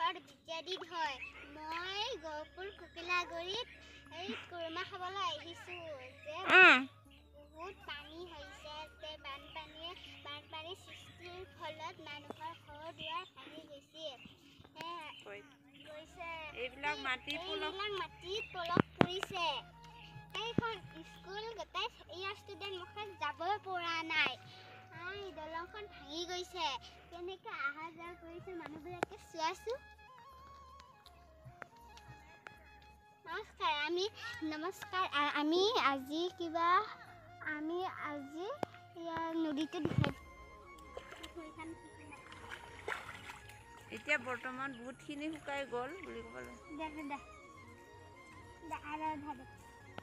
বতৰ বিদ্যাদিত হয় মই গহপুৰ ককিলাগুৰিত এই কুৰমা খাবলৈ আহিছোঁ যে বহুত পানী হৈছে যে বানপানী সৃষ্টিৰ ফলত মানুহৰ ঘৰ দুৱাৰ ভাঙি গৈছে এইবিলাক মাটি পলস পৰিছে এইখন স্কুল গোটাই ইয়াৰ ষ্টুডেণ্ট মুখত যাবই পৰা নাই দলংখন ভাঙি গৈছে কেনেকৈ অহা যোৱা কৰিছে মানুহবিলাকে চোৱাচোন নমস্কাৰ আমি আজি নদীটো এতিয়া বৰ্তমান বহুতখিনি শুকাই গ'ল বুলি ক'ব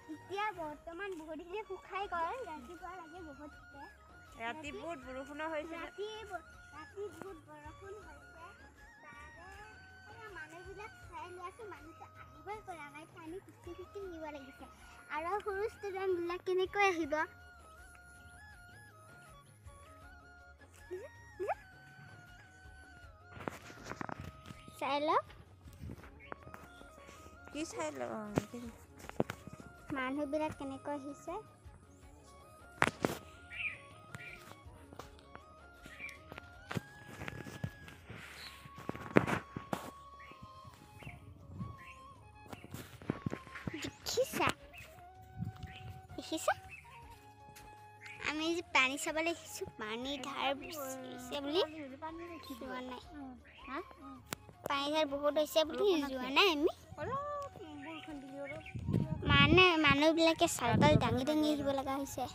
এতিয়া বৰ্তমান বহুতখিনি শুকাই গ'ল ৰাতিপুৱা লাগে বহুত ৰাতি বহুত বৰষুণ হৈছে ৰাতি বহুত বৰষুণ হৈছে মানুহবিলাক চাই লোৱাছো মানুহটো আহিবই পৰা নাই পানী খুচি নিব লাগিছে আৰু সৰু ষ্টুডেণ্টবিলাক কেনেকৈ আহিব চাই লওক কি চাই লওক মানুহবিলাক কেনেকৈ আহিছে দেখিছা আমি যে পানী চাবলৈ আহিছোঁ পানী ধাৰ হৈছে বুলি যোৱা নাই পানী ধাৰ বহুত হৈছে বুলি যোৱা নাই আমি মানুহবিলাকে চাইকেল দাঙি আহিব লগা হৈছে